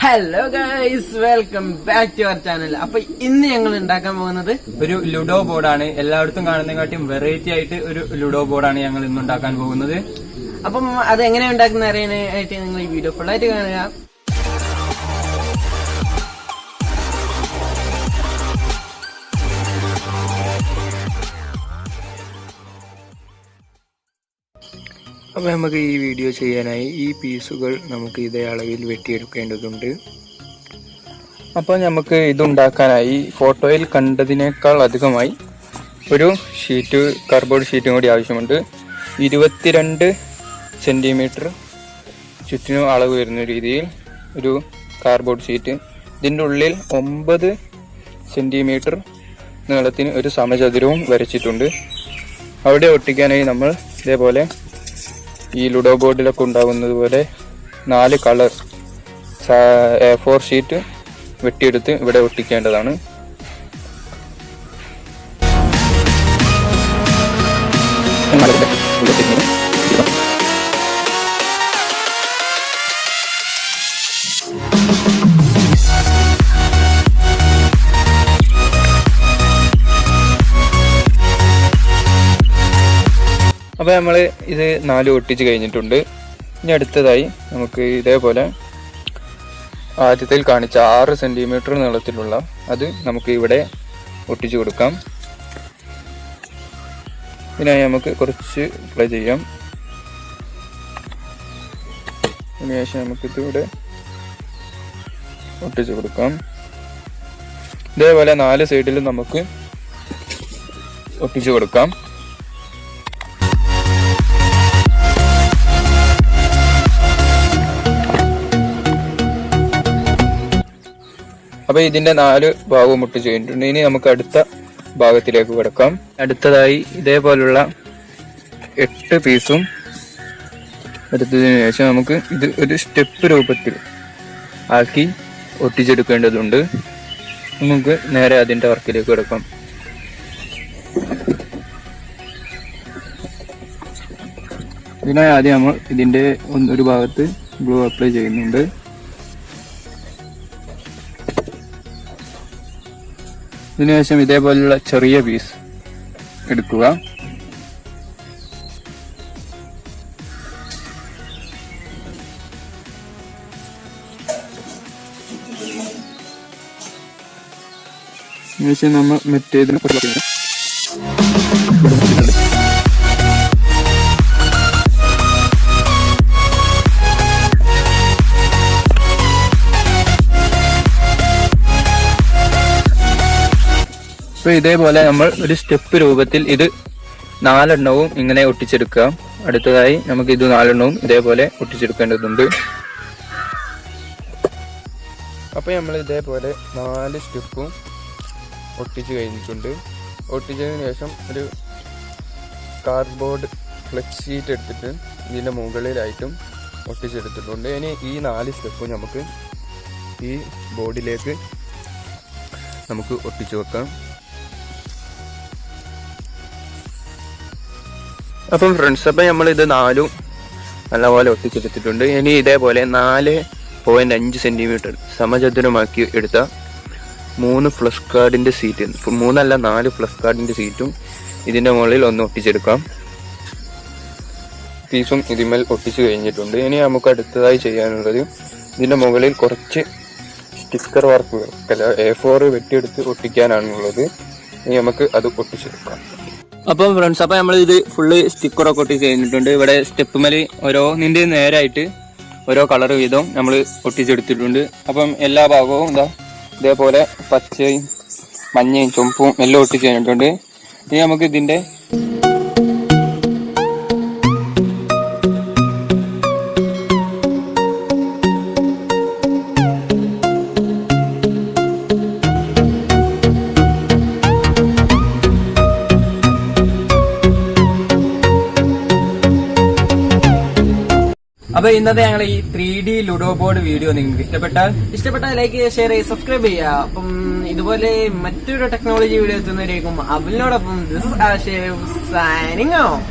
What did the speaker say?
Hello guys, welcome back to our channel. അപ്പൊ ഇന്ന് ഞങ്ങൾ ഉണ്ടാക്കാൻ പോകുന്നത് ഒരു ലുഡോ ബോർഡാണ്. എല്ലായിടത്തും കാണുന്നതിനെക്കാട്ടും വെറൈറ്റി ആയിട്ട് ഒരു ലുഡോ ബോർഡാണ് ഞങ്ങൾ ഇന്ന് ഉണ്ടാക്കാൻ പോകുന്നത്. അപ്പം അത് എങ്ങനെ ഉണ്ടാക്കുന്ന അറിയാനായിട്ട് നിങ്ങൾ ഈ വീഡിയോ ഫുൾ ആയിട്ട് കാണുക. അപ്പോൾ നമുക്ക് ഈ വീഡിയോ ചെയ്യാനായി ഈ പീസുകൾ നമുക്ക് ഇതേ അളവിൽ വെട്ടിയെടുക്കേണ്ടതുണ്ട്. അപ്പോൾ നമുക്ക് ഇതുണ്ടാക്കാനായി ഫോട്ടോയിൽ കണ്ടതിനേക്കാൾ അധികമായി ഒരു ഷീറ്റ്, കാർഡ്ബോർഡ് ഷീറ്റും കൂടി ആവശ്യമുണ്ട്. 22 സെൻറ്റിമീറ്റർ ചുറ്റിനും അളവ് വരുന്ന രീതിയിൽ ഒരു കാർഡ്ബോർഡ് ഷീറ്റ്. ഇതിൻ്റെ ഉള്ളിൽ 9 സെൻറ്റിമീറ്റർ നീളത്തിന് ഒരു സമചതുരവും വരച്ചിട്ടുണ്ട്. അവിടെ ഒട്ടിക്കാനായി നമ്മൾ ഇതേപോലെ ഈ ലുഡോ ബോർഡിലൊക്കെ ഉണ്ടാകുന്നത് പോലെ 4 കളർ A4 ഷീറ്റ് വെട്ടിയെടുത്ത് ഇവിടെ ഒട്ടിക്കേണ്ടതാണ്. അപ്പോൾ നമ്മൾ ഇത് 4 ഒട്ടിച്ച് കഴിഞ്ഞിട്ടുണ്ട്. ഇനി അടുത്തതായി നമുക്ക് ഇതേപോലെ ആദ്യത്തിൽ കാണിച്ച 6 സെൻറ്റിമീറ്റർ നീളത്തിലുള്ള അത് നമുക്ക് ഇവിടെ ഒട്ടിച്ചു കൊടുക്കാം. ഇതിനായി നമുക്ക് കുറച്ച് അപ്ലൈ ചെയ്യാം. അതിനുശേഷം നമുക്കിത് ഇവിടെ ഒട്ടിച്ചു കൊടുക്കാം. ഇതേപോലെ 4 സൈഡിലും നമുക്ക് ഒട്ടിച്ചു കൊടുക്കാം. അപ്പോൾ ഇതിൻ്റെ 4 ഭാഗവും ഒട്ടിച്ച് കഴിഞ്ഞിട്ടുണ്ട്. ഇനി നമുക്ക് അടുത്ത ഭാഗത്തിലേക്ക് കിടക്കാം. അടുത്തതായി ഇതേപോലുള്ള 8 പീസും എടുത്തതിന് ശേഷം നമുക്ക് ഇത് ഒരു സ്റ്റെപ്പ് രൂപത്തിൽ ആക്കി ഒട്ടിച്ചെടുക്കേണ്ടതുണ്ട്. നമുക്ക് നേരെ അതിൻ്റെ വർക്കിലേക്ക് കിടക്കാം. ഇതിനായി ആദ്യം നമ്മൾ ഇതിൻ്റെ ഒരു ഭാഗത്ത് ഗ്ലൂ അപ്ലൈ ചെയ്യുന്നുണ്ട്. ഇതിനുശേഷം ഇതേപോലുള്ള ചെറിയ പീസ് എടുക്കുക. ഇതിനുശേഷം നമ്മൾ മറ്റേതിന് ഇതേപോലെ നമ്മൾ ഒരു സ്റ്റെപ്പ് രൂപത്തിൽ ഇത് 4 എണ്ണവും ഇങ്ങനെ ഒട്ടിച്ചെടുക്കുക. അടുത്തതായി നമുക്ക് ഇത് 4 എണ്ണവും ഇതേപോലെ ഒട്ടിച്ചെടുക്കേണ്ടതുണ്ട്. അപ്പോൾ നമ്മൾ ഇതേപോലെ 4 സ്റ്റെപ്പും ഒട്ടിച്ച് കഴിഞ്ഞിട്ടുണ്ട്. ഒട്ടിച്ചതിന് ശേഷം ഒരു കാർഡ്ബോർഡ് ഫ്ലെക്സ് ഷീറ്റ് എടുത്തിട്ട് ഇതിൻ്റെ മുകളിലായിട്ടും ഒട്ടിച്ചെടുത്തിട്ടുണ്ട്. ഇനി ഈ 4 സ്റ്റെപ്പും നമുക്ക് ഈ ബോർഡിലേക്ക് നമുക്ക് ഒട്ടിച്ചു വെക്കാം. അപ്പം ഫ്രണ്ട്സ്, അപ്പം നമ്മളിത് 4 നല്ലപോലെ ഒട്ടിച്ചെടുത്തിട്ടുണ്ട്. ഇനി ഇതേപോലെ 4.5 സെൻറ്റിമീറ്റർ സമചതുരമാക്കി എടുത്ത 3 ഫ്ലഷ് കാർഡിൻ്റെ സീറ്റ്, 3 അല്ല 4 ഫ്ലഷ് കാർഡിൻ്റെ സീറ്റും ഇതിൻ്റെ മുകളിൽ ഒന്ന് ഒട്ടിച്ചെടുക്കാം. പീസും ഇതിന്മേൽ ഒട്ടിച്ച് കഴിഞ്ഞിട്ടുണ്ട്. ഇനി നമുക്ക് അടുത്തതായി ചെയ്യാനുള്ളത് ഇതിൻ്റെ മുകളിൽ കുറച്ച് സ്റ്റിക്കർ വർക്കുകൾ A4 വെട്ടിയെടുത്ത് ഒട്ടിക്കാനാണുള്ളത്. ഇനി നമുക്ക് അത് ഒട്ടിച്ചെടുക്കാം. അപ്പം ഫ്രണ്ട്സ്, അപ്പം നമ്മൾ ഇത് ഫുള്ള് സ്റ്റിക്കറൊക്കെ ഒട്ടിച്ച് കഴിഞ്ഞിട്ടുണ്ട്. ഇവിടെ സ്റ്റെപ്പ് മേലെ ഓരോന്നിൻ്റെ നേരായിട്ട് ഓരോ കളർ വീതം നമ്മൾ ഒട്ടിച്ചെടുത്തിട്ടുണ്ട്. അപ്പം എല്ലാ ഭാഗവും ഇതേപോലെ പച്ചയും മഞ്ഞയും ചുവപ്പും എല്ലാം ഒട്ടിച്ച് കഴിഞ്ഞിട്ടുണ്ട്. ഇനി നമുക്ക് ഇതിൻ്റെ അപ്പൊ ഇന്നത്തെ ഞങ്ങൾ ഈ 3D ലുഡോ ബോർഡ് വീഡിയോ നിങ്ങൾക്ക് ഇഷ്ടപ്പെട്ടാൽ ലൈക്ക് ചെയ്യുക, ഷെയർ ചെയ്യുക, സബ്സ്ക്രൈബ് ചെയ്യുക. അപ്പം ഇതുപോലെ മറ്റൊരു ടെക്നോളജി വീഡിയോ എത്തുന്നവരേക്കും അവനോടൊപ്പം this is Ashif signing off.